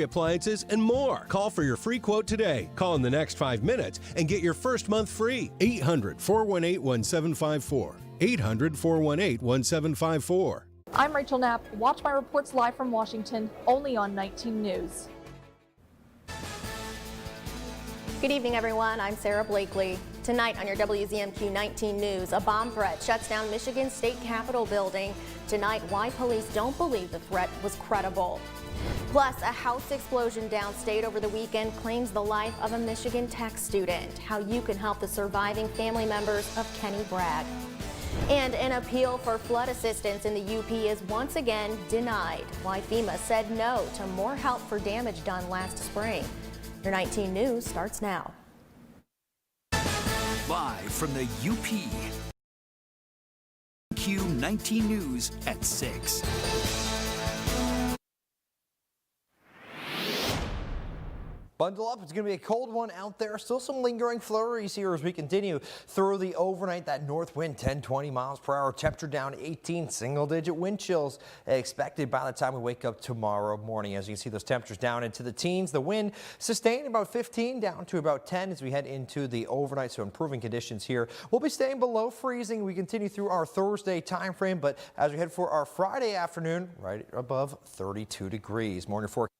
appliances, and more. Call for your free quote today. Call in the next 5 minutes and get your first month free. 800-418-1754. 800-418-1754. I'm Rachel Knapp. Watch my reports live from Washington, only on 19 News. Good evening, everyone. I'm Sarah Blakely. Tonight on your WZMQ 19 News, a bomb threat shuts down Michigan State Capitol building. Tonight, why police don't believe the threat was credible. Plus, a house explosion downstate over the weekend claims the life of a Michigan Tech student. How you can help the surviving family members of Kenny Bragg. And an appeal for flood assistance in the UP is once again denied. Why FEMA said no to more help for damage done last spring. Your 19 News starts now. Live from the UP. Q19 News at 6. Bundle up. It's going to be a cold one out there. Still some lingering flurries here as we continue through the overnight. That north wind 10-20 miles per hour. Temperature down 18. Single-digit wind chills expected by the time we wake up tomorrow morning. As you can see, those temperatures down into the teens. The wind sustained about 15 down to about 10 as we head into the overnight. So improving conditions here. We'll be staying below freezing. We continue through our Thursday time frame, but as we head for our Friday afternoon, right above 32 degrees. Morning forecast.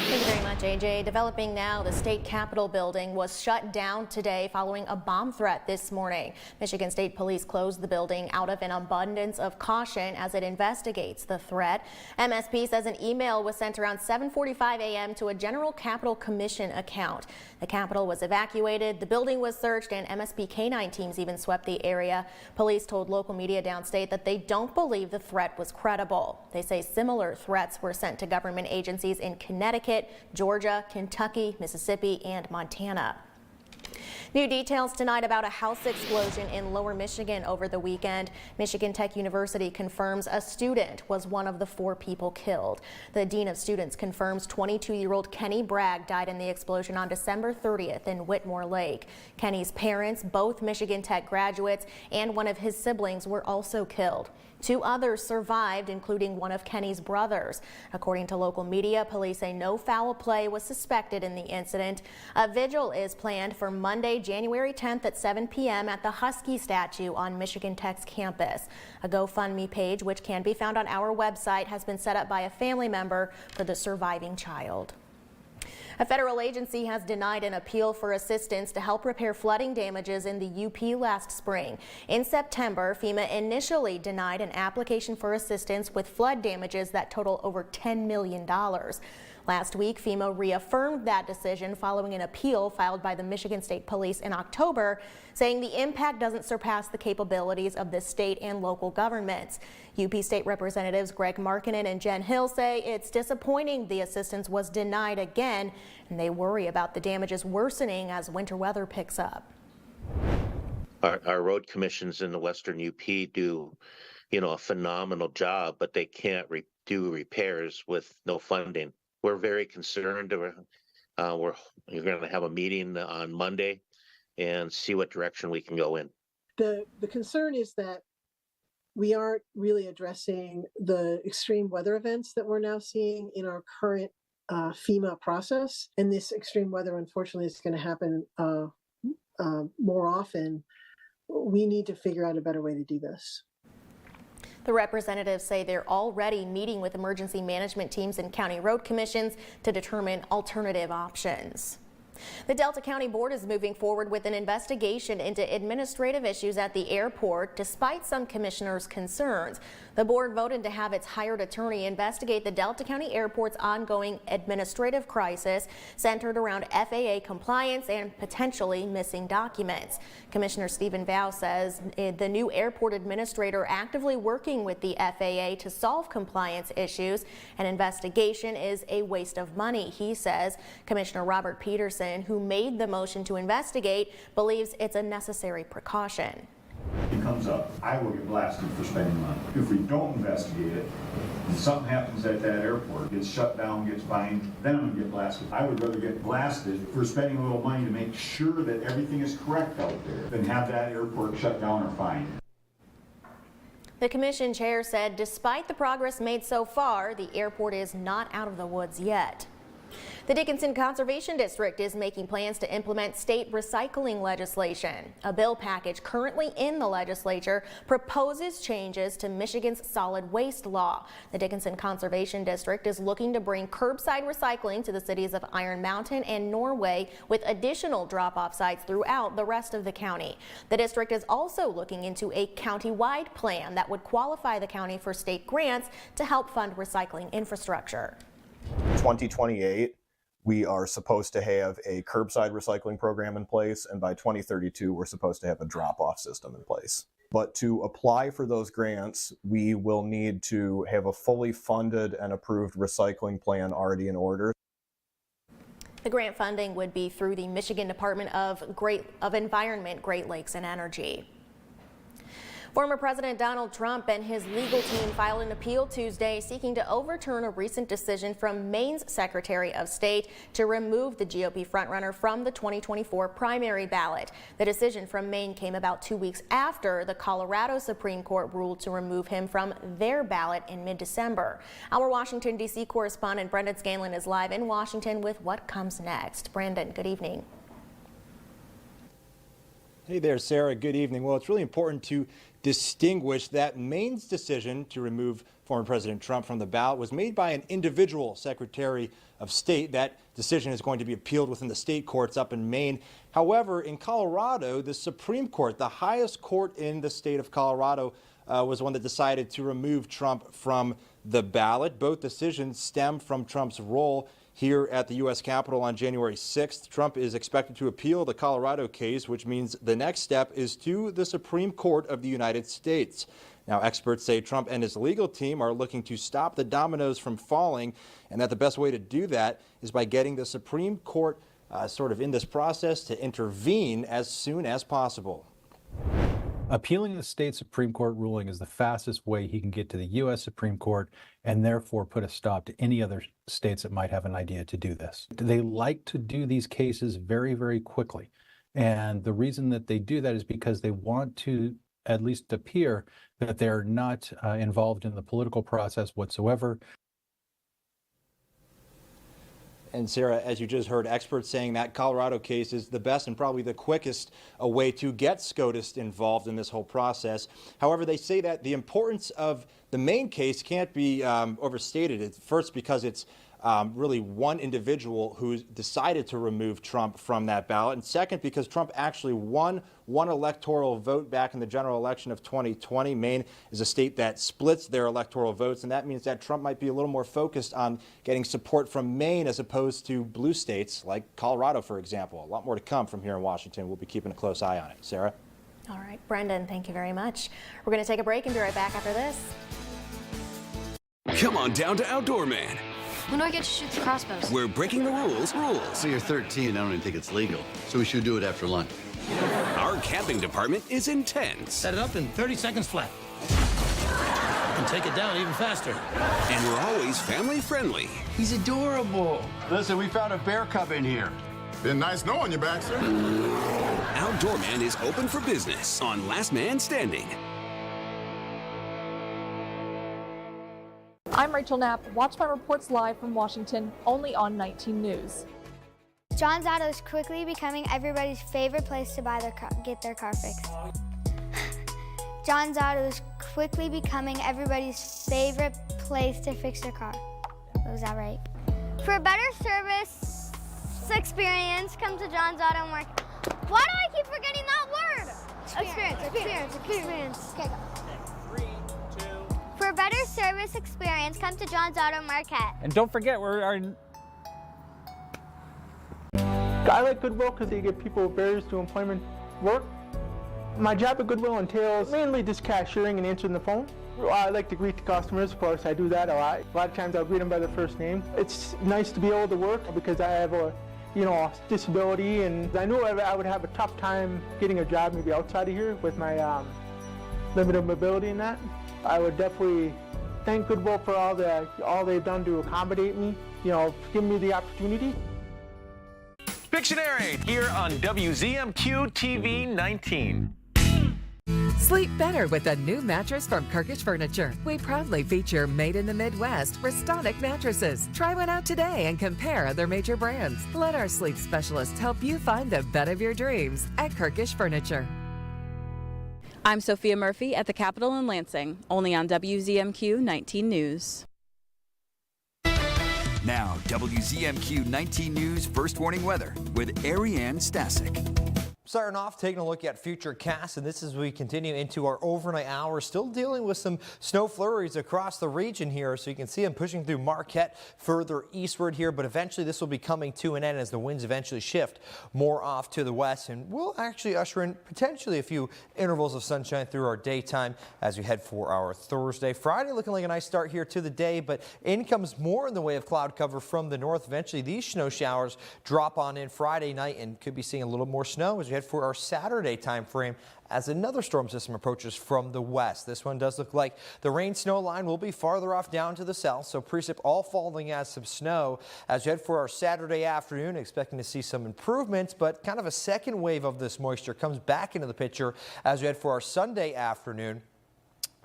Thank you very much, AJ. Developing now, the state capitol building was shut down today following a bomb threat this morning. Michigan State Police closed the building out of an abundance of caution as it investigates the threat. MSP says an email was sent around 7:45 a.m. to a General Capitol Commission account. The Capitol was evacuated, the building was searched, and MSP K-9 teams even swept the area. Police told local media downstate that they don't believe the threat was credible. They say similar threats were sent to government agencies in Connecticut, Georgia, Kentucky, Mississippi, and Montana. New details tonight about a house explosion in Lower Michigan over the weekend. Michigan Tech University confirms a student was one of the 4 people killed. The Dean of Students confirms 22-year-old Kenny Bragg died in the explosion on December 30th in Whitmore Lake. Kenny's parents, both Michigan Tech graduates, and one of his siblings were also killed. 2 others survived, including one of Kenny's brothers. According to local media, police say no foul play was suspected in the incident. A vigil is planned for Monday, January 10th at 7 p.m. at the Husky statue on Michigan Tech's campus. A GoFundMe page, which can be found on our website, has been set up by a family member for the surviving child. A federal agency has denied an appeal for assistance to help repair flooding damages in the UP last spring. In September, FEMA initially denied an application for assistance with flood damages that total over $10 million. Last week, FEMA reaffirmed that decision following an appeal filed by the Michigan State Police in October, saying the impact doesn't surpass the capabilities of the state and local governments. UP State Representatives Greg Markinen and Jen Hill say it's disappointing the assistance was denied again, and they worry about the damages worsening as winter weather picks up. Our road commissions in the Western UP do, a phenomenal job, but they can't do repairs with no funding. We're very concerned. You're going to have a meeting on Monday and see what direction we can go in. The concern is that we aren't really addressing the extreme weather events that we're now seeing in our current FEMA process. And this extreme weather, unfortunately, is going to happen more often. We need to figure out a better way to do this. The representatives say they're already meeting with emergency management teams and county road commissions to determine alternative options. The Delta County Board is moving forward with an investigation into administrative issues at the airport, despite some commissioners' concerns. The board voted to have its hired attorney investigate the Delta County Airport's ongoing administrative crisis centered around FAA compliance and potentially missing documents. Commissioner Stephen Vow says the new airport administrator actively working with the FAA to solve compliance issues. An investigation is a waste of money, he says. Commissioner Robert Peterson, who made the motion to investigate, believes it's a necessary precaution. It comes up, I will get blasted for spending money. If we don't investigate it, and something happens at that airport, gets shut down, gets fined, then I'm going to get blasted. I would rather get blasted for spending a little money to make sure that everything is correct out there than have that airport shut down or fined. The commission chair said despite the progress made so far, the airport is not out of the woods yet. The Dickinson Conservation District is making plans to implement state recycling legislation. A bill package currently in the legislature proposes changes to Michigan's solid waste law. The Dickinson Conservation District is looking to bring curbside recycling to the cities of Iron Mountain and Norway, with additional drop-off sites throughout the rest of the county. The district is also looking into a county-wide plan that would qualify the county for state grants to help fund recycling infrastructure. 2028, we are supposed to have a curbside recycling program in place, and by 2032, we're supposed to have a drop-off system in place. But to apply for those grants, we will need to have a fully funded and approved recycling plan already in order. The grant funding would be through the Michigan Department of Environment, Great Lakes and Energy. Former President Donald Trump and his legal team filed an appeal Tuesday seeking to overturn a recent decision from Maine's Secretary of State to remove the GOP frontrunner from the 2024 primary ballot. The decision from Maine came about 2 weeks after the Colorado Supreme Court ruled to remove him from their ballot in mid-December. Our Washington, D.C. correspondent Brendan Scanlon is live in Washington with what comes next. Brandon, good evening. Hey there, Sarah. Good evening. Well, it's really important to distinguish that Maine's decision to remove former President Trump from the ballot was made by an individual Secretary of State. That decision is going to be appealed within the state courts up in Maine. However, in Colorado, the Supreme Court, the highest court in the state of Colorado, was one that decided to remove Trump from the ballot. Both decisions stem from Trump's role here at the U.S. Capitol on January 6th. Trump is expected to appeal the Colorado case, which means the next step is to the Supreme Court of the United States. Now, experts say Trump and his legal team are looking to stop the dominoes from falling, and that the best way to do that is by getting the Supreme Court sort of in this process to intervene as soon as possible. Appealing the state Supreme Court ruling is the fastest way he can get to the U.S. Supreme Court and therefore put a stop to any other states that might have an idea to do this. They like to do these cases very, very quickly. And the reason that they do that is because they want to at least appear that they're not involved in the political process whatsoever. And Sarah, as you just heard, experts saying that Colorado case is the best and probably the quickest way to get SCOTUS involved in this whole process. However, they say that the importance of the Maine case can't be overstated. First, because it's really one individual who decided to remove Trump from that ballot. And second, because Trump actually won one electoral vote back in the general election of 2020. Maine is a state that splits their electoral votes, and that means that Trump might be a little more focused on getting support from Maine as opposed to blue states like Colorado, for example. A lot more to come from here in Washington. We'll be keeping a close eye on it. Sarah? All right, Brendan, thank you very much. We're going to take a break and be right back after this. Come on down to Outdoor Man. When do I get to shoot the crossbows? We're breaking the rules. So you're 13, I don't even think it's legal. So we should do it after lunch. Our camping department is intense. Set it up in 30 seconds flat. And take it down even faster. And we're always family friendly. He's adorable. Listen, we found a bear cub in here. Been nice knowing you, Baxter. Outdoor Man is open for business on Last Man Standing. I'm Rachel Knapp. Watch my reports live from Washington, only on 19 News. John's Auto is quickly becoming everybody's favorite place to get their car fixed. John's Auto is quickly becoming everybody's favorite place to fix their car. Was that right? For a better service experience, come to John's Auto Market. Why do I keep forgetting that word? Experience. Okay, go. For a better service experience, come to John's Auto Marquette. And don't forget, I like Goodwill because they give people barriers to employment work. My job at Goodwill entails mainly just cashiering and answering the phone. I like to greet the customers, of course, I do that a lot. A lot of times I'll greet them by their first name. It's nice to be able to work because I have a disability, and I knew I would have a tough time getting a job maybe outside of here with my limited mobility and that. I would definitely thank Goodwill for all they've done to accommodate me, give me the opportunity. Pictionary here on WZMQ TV 19. Sleep better with a new mattress from Kirkish Furniture. We proudly feature made in the Midwest Restonic mattresses. Try one out today and compare other major brands. Let our sleep specialists help you find the bed of your dreams at Kirkish Furniture. I'm Sophia Murphy at the Capitol in Lansing, only on WZMQ 19 News. Now, WZMQ 19 News First Warning Weather with Ariane Stasic. Starting off, taking a look at futurecasts, and this is as we continue into our overnight hours, still dealing with some snow flurries across the region here. So you can see them pushing through Marquette further eastward here, but eventually this will be coming to an end as the winds eventually shift more off to the west, and we'll actually usher in potentially a few intervals of sunshine through our daytime as we head for our Thursday. Friday looking like a nice start here to the day, but in comes more in the way of cloud cover from the north. Eventually these snow showers drop on in Friday night and could be seeing a little more snow as we head for our Saturday time frame as another storm system approaches from the west. This one does look like the rain snow line will be farther off down to the south, so precip all falling as some snow as we head for our Saturday afternoon, expecting to see some improvements, but kind of a second wave of this moisture comes back into the picture as we head for our Sunday afternoon.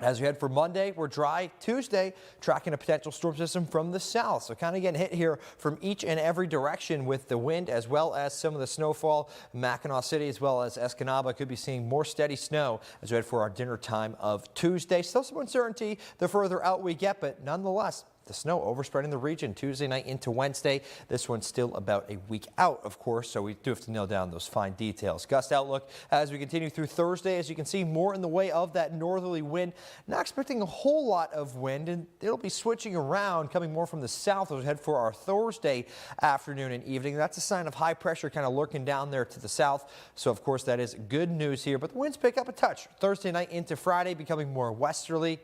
As we head for Monday, we're dry. Tuesday, tracking a potential storm system from the south. So kind of getting hit here from each and every direction with the wind as well as some of the snowfall. Mackinac City as well as Escanaba could be seeing more steady snow as we head for our dinner time of Tuesday. Still some uncertainty the further out we get, but nonetheless, the snow overspreading the region Tuesday night into Wednesday. This one's still about a week out, of course, so we do have to nail down those fine details. Gust outlook as we continue through Thursday. As you can see, more in the way of that northerly wind. Not expecting a whole lot of wind, and it'll be switching around, coming more from the south as we head for our Thursday afternoon and evening. That's a sign of high pressure kind of lurking down there to the south. So, of course, that is good news here. But the winds pick up a touch Thursday night into Friday, becoming more westerly.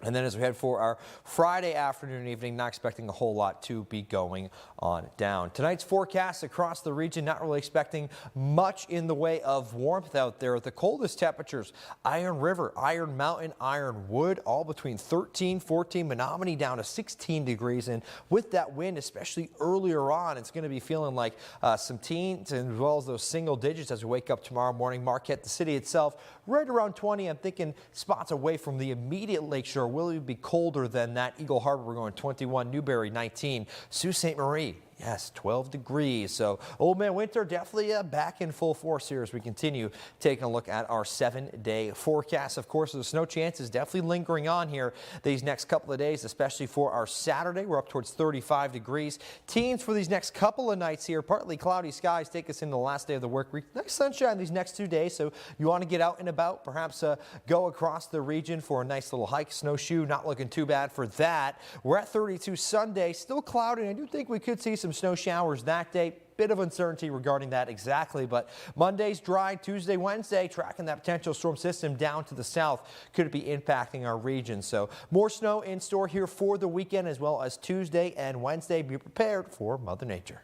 And then as we head for our Friday afternoon and evening, not expecting a whole lot to be going on down. Tonight's forecast across the region, not really expecting much in the way of warmth out there. The coldest temperatures, Iron River, Iron Mountain, Ironwood, all between 13, 14, Menominee down to 16 degrees. And with that wind, especially earlier on, it's going to be feeling like some teens as well as those single digits as we wake up tomorrow morning. Marquette, the city itself, right around 20. I'm thinking spots away from the immediate lakeshore will be colder than that. Eagle Harbor, we're going 21, Newberry 19, Sault Ste. Marie, yes, 12 degrees. So Old Man Winter definitely back in full force here as we continue taking a look at our 7-day forecast. Of course, the snow chance is definitely lingering on here these next couple of days, especially for our Saturday. We're up towards 35 degrees. Teens for these next couple of nights here. Partly cloudy skies take us into the last day of the work week. Nice sunshine these next 2 days, so you want to get out and about, perhaps go across the region for a nice little hike, snowshoe. Not looking too bad for that. We're at 32 Sunday, still cloudy. I do think we could see some snow showers that day. Bit of uncertainty regarding that exactly, but Monday's dry. Tuesday, Wednesday, tracking that potential storm system down to the south. Could it be impacting our region? So more snow in store here for the weekend as well as Tuesday and Wednesday. Be prepared for Mother Nature.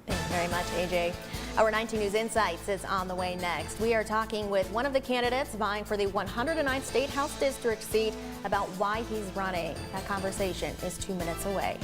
Thank you very much, AJ. Our 19 News Insights is on the way next. We are talking with one of the candidates vying for the 109th State House District seat about why he's running. That conversation is 2 minutes away.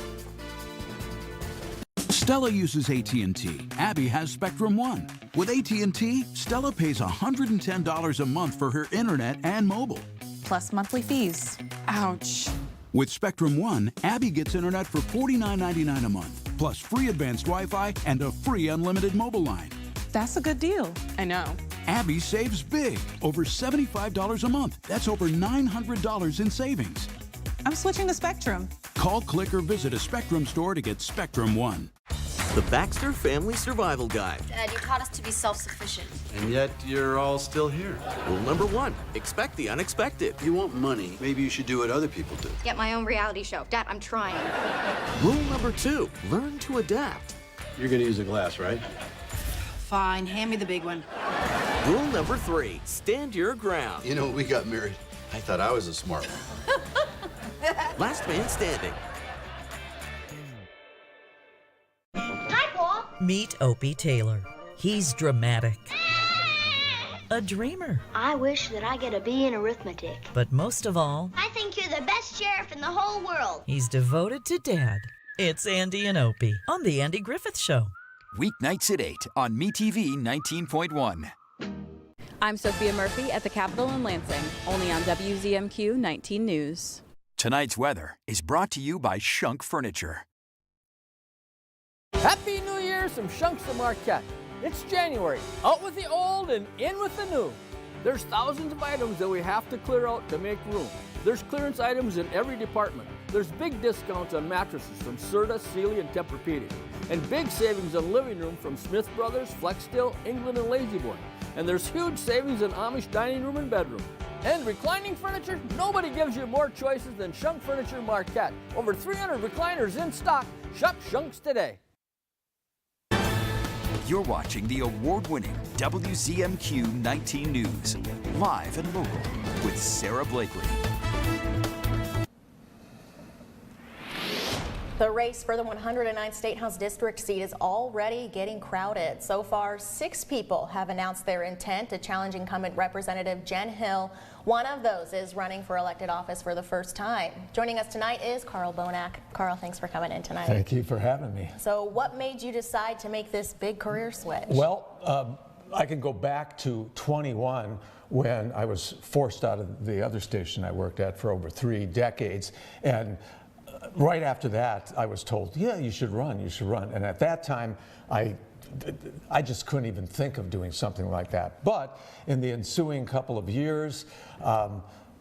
Stella uses AT&T. Abby has Spectrum One. With AT&T, Stella pays $110 a month for her internet and mobile. Plus monthly fees. Ouch. With Spectrum One, Abby gets internet for $49.99 a month, plus free advanced Wi-Fi and a free unlimited mobile line. That's a good deal. I know. Abby saves big, over $75 a month. That's over $900 in savings. I'm switching to Spectrum. Call, click, or visit a Spectrum store to get Spectrum One. The Baxter Family Survival Guide. Dad, you taught us to be self-sufficient. And yet you're all still here. Rule number 1, expect the unexpected. You want money, maybe you should do what other people do. Get my own reality show. Dad, I'm trying. Rule number 2, learn to adapt. You're gonna use a glass, right? Fine, hand me the big one. Rule number 3, stand your ground. You know, when we got married, I thought I was a smart one. Last man standing. Meet Opie Taylor. He's dramatic. A dreamer. I wish that I get a B in arithmetic. But most of all, I think you're the best sheriff in the whole world. he's devoted to Dad. It's Andy and Opie on The Andy Griffith Show. Weeknights at 8 on MeTV 19.1. I'm Sophia Murphy at the Capitol in Lansing, only on WZMQ 19 News. Tonight's weather is brought to you by Shunk Furniture. Happy New Year from Shunks of Marquette. It's January. Out with the old and in with the new. There's thousands of items that we have to clear out to make room. There's clearance items in every department. There's big discounts on mattresses from Serta, Sealy, and Tempur-Pedic. And big savings on living room from Smith Brothers, Flexsteel, England, and Lazy Boy. And there's huge savings in Amish dining room and bedroom. And reclining furniture, nobody gives you more choices than Shunk Furniture Marquette. Over 300 recliners in stock. Shop Shunks today. You're watching the award-winning WZMQ 19 News, live and local with Sarah Blakely. The race for the 109th State House District seat is already getting crowded. So far, 6 people have announced their intent to challenge incumbent Representative Jen Hill. One of those is running for elected office for the first time. Joining us tonight is Carl Bonak. Carl, thanks for coming in tonight. Thank you for having me. So what made you decide to make this big career switch? Well, I can go back to 21 when I was forced out of the other station I worked at for over 3 decades. And right after that, I was told, yeah, you should run. And at that time, I just couldn't even think of doing something like that. But in the ensuing couple of years,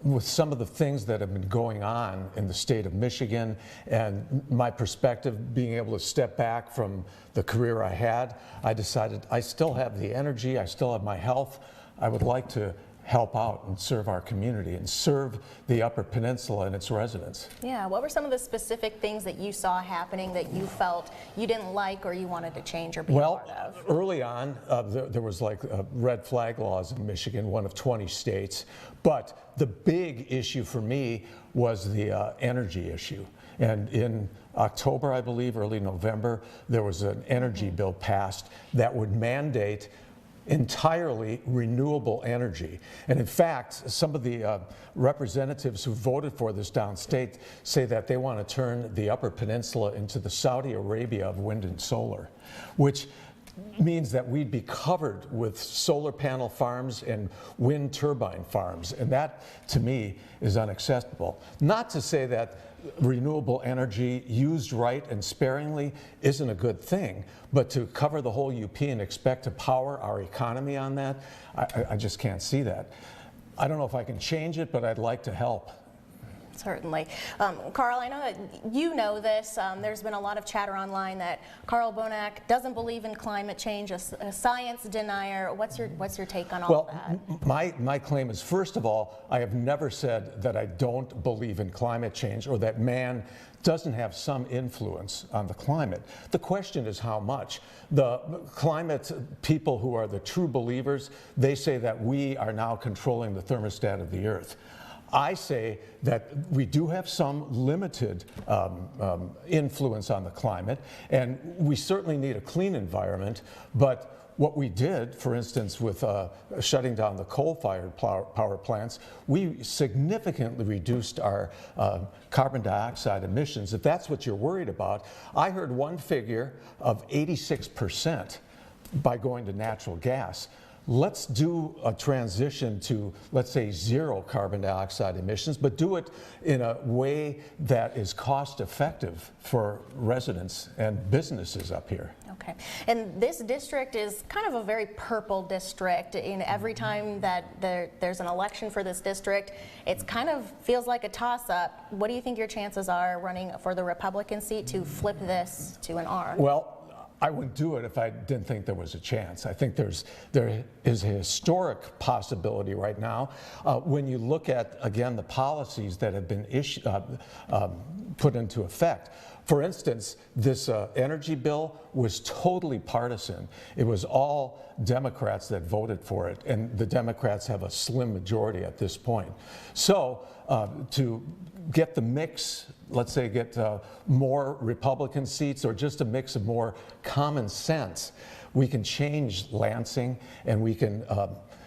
with some of the things that have been going on in the state of Michigan and my perspective being able to step back from the career I had, I decided I still have the energy, I still have my health. I would like to help out and serve our community and serve the Upper Peninsula and its residents. Yeah, what were some of the specific things that you saw happening that you felt you didn't like or you wanted to change or be a part of? Well, early on, there was like red flag laws in Michigan, one of 20 states. But the big issue for me was the energy issue. And in October, I believe, early November, there was an energy bill passed that would mandate entirely renewable energy. And in fact, some of the representatives who voted for this downstate say that they want to turn the Upper Peninsula into the Saudi Arabia of wind and solar, which means that we'd be covered with solar panel farms and wind turbine farms. And that, to me, is unacceptable. Not to say that renewable energy used right and sparingly isn't a good thing, but to cover the whole UP and expect to power our economy on that, I just can't see that. I don't know if I can change it, but I'd like to help. Certainly. Carl, I know that you know this. There's been a lot of chatter online that Carl Bonak doesn't believe in climate change, a science denier. What's your take on all of that? My claim is, first of all, I have never said that I don't believe in climate change or that man doesn't have some influence on the climate. The question is how much. The climate people who are the true believers, they say that we are now controlling the thermostat of the earth. I say that we do have some limited influence on the climate, and we certainly need a clean environment, but what we did, for instance, with shutting down the coal-fired power plants, we significantly reduced our carbon dioxide emissions. If that's what you're worried about, I heard one figure of 86% by going to natural gas. Let's do a transition to, let's say, 0 carbon dioxide emissions, but do it in a way that is cost effective for residents and businesses up here. Okay. And this district is kind of a very purple district. In every time that there's an election for this district, it's kind of feels like a toss-up. What do you think your chances are running for the Republican seat to flip this to an R? Well, I wouldn't do it if I didn't think there was a chance. I think there is a historic possibility right now. When you look at, again, the policies that have been put into effect. For instance, this energy bill was totally partisan. It was all Democrats that voted for it, and the Democrats have a slim majority at this point. So to get the mix, let's say get more Republican seats or just a mix of more common sense, we can change Lansing and we can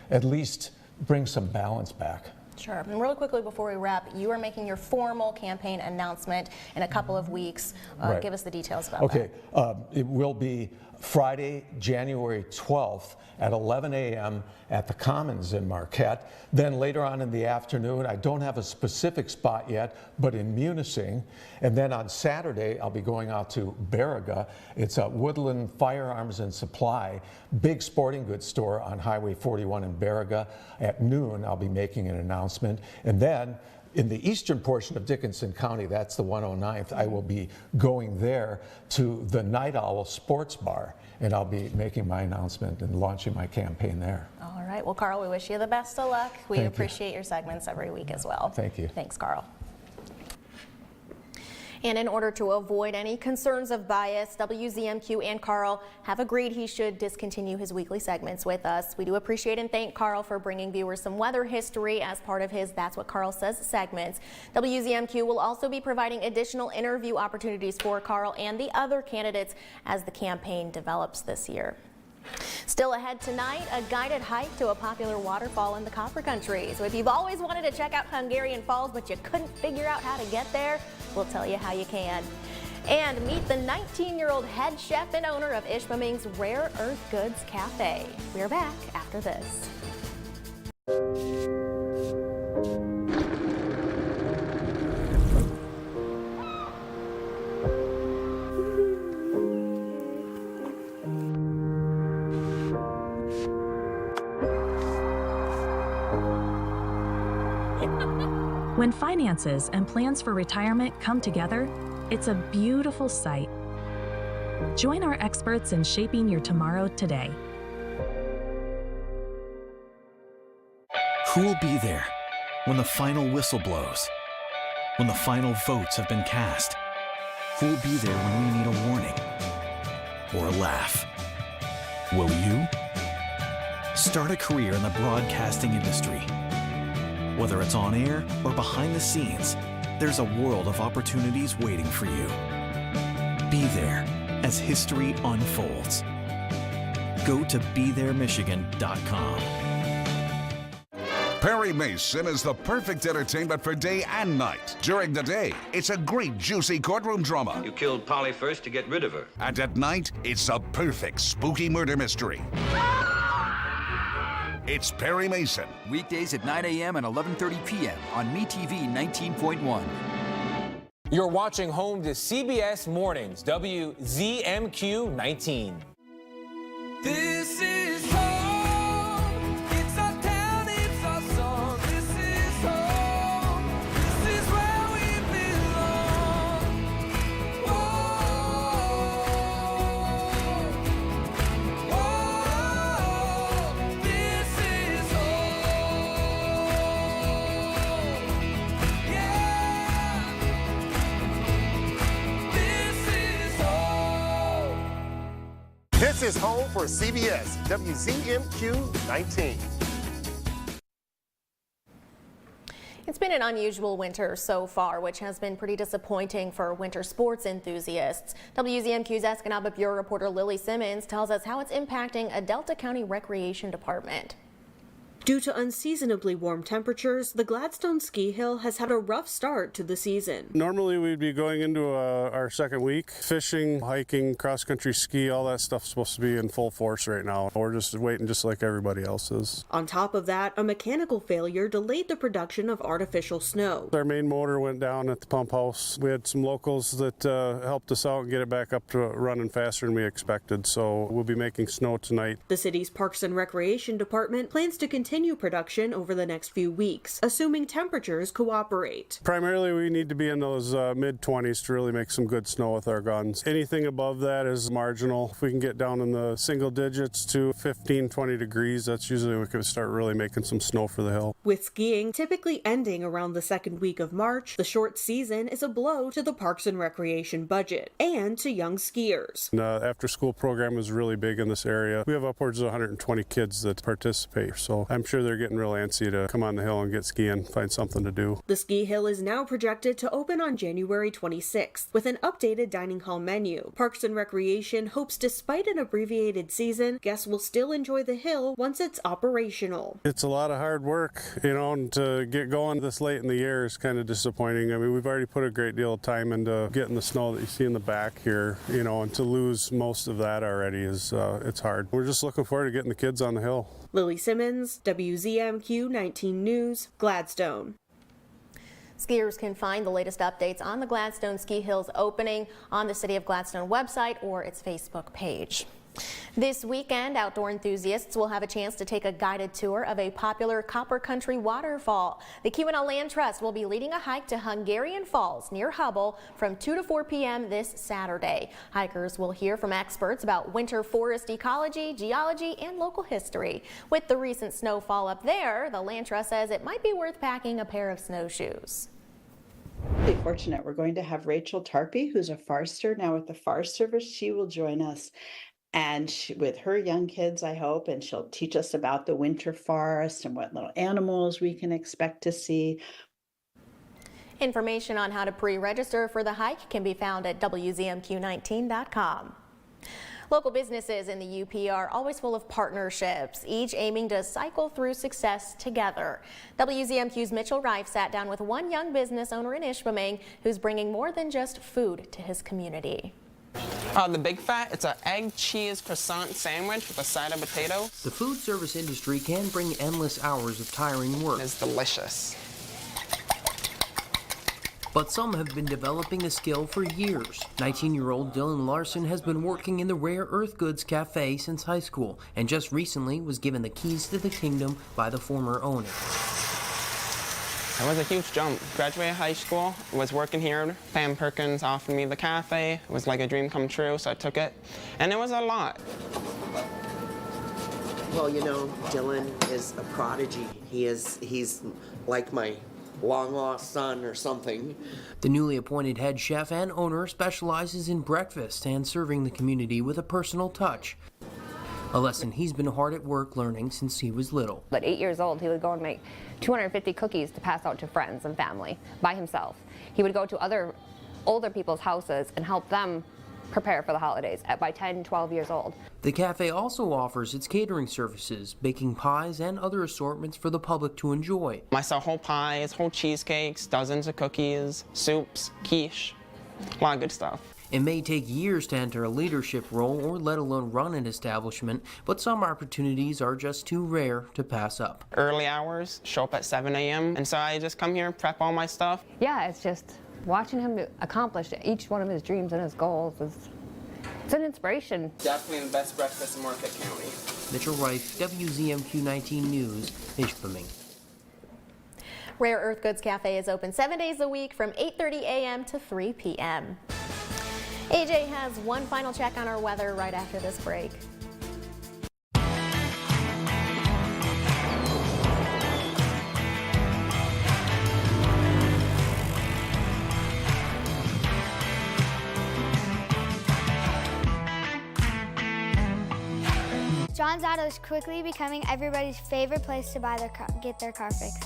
at least bring some balance back. Sure. And really quickly before we wrap, you are making your formal campaign announcement in a couple of weeks. Right. Give us the details about that. Okay. It will be Friday, January 12th at 11 a.m. at the Commons in Marquette. Then later on in the afternoon, I don't have a specific spot yet, but in Munising. And then on Saturday, I'll be going out to Baraga. It's a Woodland Firearms and Supply, big sporting goods store on Highway 41 in Baraga. At noon, I'll be making an announcement. And then in the eastern portion of Dickinson County, that's the 109th, I will be going there to the Night Owl Sports Bar, and I'll be making my announcement and launching my campaign there. All right. Well, Carl, we wish you the best of luck. We appreciate your segments every week as well. Thank you. Thanks, Carl. And in order to avoid any concerns of bias, WZMQ and Carl have agreed he should discontinue his weekly segments with us. We do appreciate and thank Carl for bringing viewers some weather history as part of his That's What Carl Says segments. WZMQ will also be providing additional interview opportunities for Carl and the other candidates as the campaign develops this year. Still ahead tonight, a guided hike to a popular waterfall in the Copper Country. So if you've always wanted to check out Hungarian Falls but you couldn't figure out how to get there, we'll tell you how you can. And meet the 19-year-old head chef and owner of Ishpeming's Rare Earth Goods Cafe. We're back after this. When finances and plans for retirement come together, it's a beautiful sight. Join our experts in shaping your tomorrow today. Who will be there when the final whistle blows? When the final votes have been cast? Who will be there when we need a warning or a laugh? Will you? Start a career in the broadcasting industry. Whether it's on air or behind the scenes, there's a world of opportunities waiting for you. Be there as history unfolds. Go to BeThereMichigan.com. Perry Mason is the perfect entertainment for day and night. During the day, it's a great juicy courtroom drama. You killed Polly first to get rid of her. And at night, it's a perfect spooky murder mystery. It's Perry Mason. Weekdays at 9 a.m. and 11:30 p.m. on MeTV 19.1. You're watching home to CBS Mornings, WZMQ 19. This is home. It's our town, it's our song. This is home. This is where we belong. Whoa. Whoa. This is home. Yeah. This is home. This is home for CBS, WZMQ 19. It's been an unusual winter so far, which has been pretty disappointing for winter sports enthusiasts. WZMQ's Escanaba Bureau reporter Lily Simmons tells us how it's impacting a Delta County Recreation Department. Due to unseasonably warm temperatures, the Gladstone Ski Hill has had a rough start to the season. Normally we'd be going into our second week. Fishing, hiking, cross-country ski, all that stuff's supposed to be in full force right now. We're just waiting just like everybody else is. On top of that, a mechanical failure delayed the production of artificial snow. Our main motor went down at the pump house. We had some locals that helped us out and get it back up to running faster than we expected, so we'll be making snow tonight. The city's Parks and Recreation Department plans to continue production over the next few weeks, assuming temperatures cooperate. Primarily, we need to be in those mid-20s to really make some good snow with our guns. Anything above that is marginal. If we can get down in the single digits to 15, 20 degrees, that's usually when we can start really making some snow for the hill. With skiing typically ending around the second week of March, the short season is a blow to the Parks and Recreation budget and to young skiers. The after-school program is really big in this area. We have upwards of 120 kids that participate, so I'm I'm sure they're getting real antsy to come on the hill and get skiing, find something to do. The ski hill is now projected to open on January 26th with an updated dining hall menu. Parks and Recreation hopes despite an abbreviated season, guests will still enjoy the hill once it's operational. It's a lot of hard work, and to get going this late in the year is kind of disappointing. I mean, we've already put a great deal of time into getting the snow that you see in the back here, and to lose most of that already is it's hard. We're just looking forward to getting the kids on the hill. Lily Simmons, WZMQ 19 News, Gladstone. Skiers can find the latest updates on the Gladstone Ski Hills opening on the City of Gladstone website or its Facebook page. This weekend, outdoor enthusiasts will have a chance to take a guided tour of a popular Copper Country waterfall. The Keweenaw Land Trust will be leading a hike to Hungarian Falls near Hubble from 2 to 4 p.m. this Saturday. Hikers will hear from experts about winter forest ecology, geology, and local history. With the recent snowfall up there, the Land Trust says it might be worth packing a pair of snowshoes. Really fortunate. We're going to have Rachel Tarpey, who's a forester now with the Forest Service. She will join us. And with her young kids, I hope, and she'll teach us about the winter forest and what little animals we can expect to see. Information on how to pre-register for the hike can be found at WZMQ19.com. Local businesses in the UP are always full of partnerships, each aiming to cycle through success together. WZMQ's Mitchell Reif sat down with one young business owner in Ishpeming who's bringing more than just food to his community. The Big Fat, it's an egg, cheese, croissant sandwich with a side of potatoes. The food service industry can bring endless hours of tiring work. It's delicious. But some have been developing a skill for years. 19-year-old Dylan Larson has been working in the Rare Earth Goods Cafe since high school and just recently was given the keys to the kingdom by the former owner. It was a huge jump. Graduated high school, was working here. Pam Perkins offered me the cafe. It was like a dream come true, so I took it. And it was a lot. Well, Dylan is a prodigy. He's like my long-lost son or something. The newly appointed head chef and owner specializes in breakfast and serving the community with a personal touch. A lesson he's been hard at work learning since he was little. At 8 years old, he would go and make 250 cookies to pass out to friends and family by himself. He would go to other older people's houses and help them prepare for the holidays by 10, 12 years old. The cafe also offers its catering services, baking pies and other assortments for the public to enjoy. I sell whole pies, whole cheesecakes, dozens of cookies, soups, quiche, a lot of good stuff. It may take years to enter a leadership role or let alone run an establishment, but some opportunities are just too rare to pass up. Early hours, show up at 7 a.m. and so I just come here, prep all my stuff. Yeah, it's just watching him accomplish each one of his dreams and his goals it's an inspiration. Definitely the best breakfast in Marquette County. Mitchell Reif, WZMQ 19 News, Ishpeming. Rare Earth Goods Cafe is open 7 days a week from 8:30 a.m. to 3 p.m. AJ has one final check on our weather right after this break. John's Auto is quickly becoming everybody's favorite place to get their car fixed.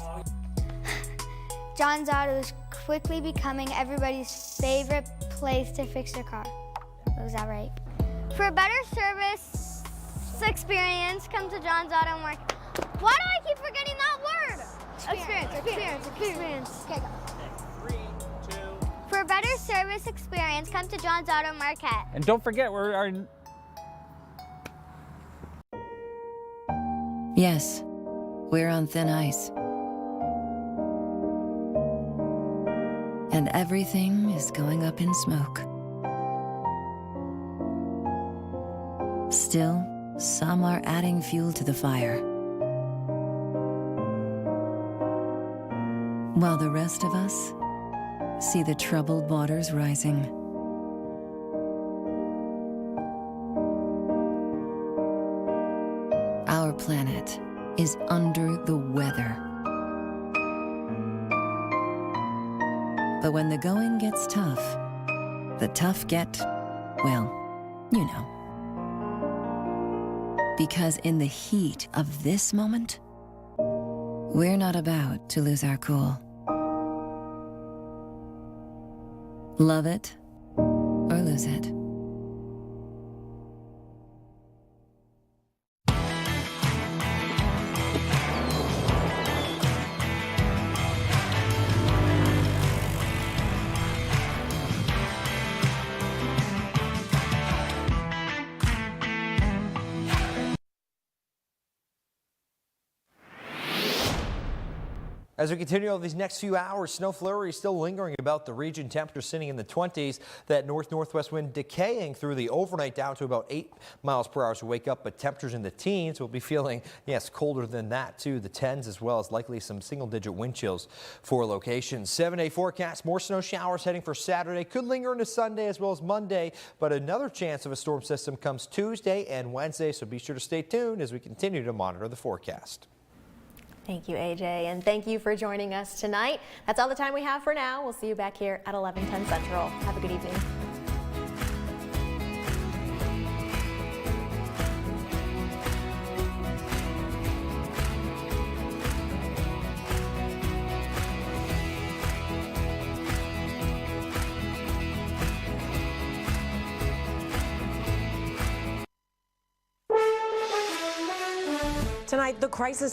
John's Auto is quickly becoming everybody's favorite place to fix their car. Was that right? For a better service experience, come to John's Auto Market. Why do I keep forgetting that word? Experience. Okay, go. 3, 2. For a better service experience, come to John's Auto Market. And don't forget, Yes, we're on thin ice. And everything is going up in smoke. Still, some are adding fuel to the fire. While the rest of us see the troubled waters rising. Our planet is under the weather. But when the going gets tough, the tough get, well, you know. Because in the heat of this moment, we're not about to lose our cool. Love it or lose it. As we continue over these next few hours, snow flurries still lingering about the region. Temperatures sitting in the 20s. That north-northwest wind decaying through the overnight down to about 8 miles per hour as we wake up. But temperatures in the teens. We'll be feeling, yes, colder than that too. The 10s as well as likely some single-digit wind chills for locations. 7-day forecast. More snow showers heading for Saturday. Could linger into Sunday as well as Monday. But another chance of a storm system comes Tuesday and Wednesday. So be sure to stay tuned as we continue to monitor the forecast. Thank you, AJ, and thank you for joining us tonight. That's all the time we have for now. We'll see you back here at 11:10 Central. Have a good evening. Tonight, the crisis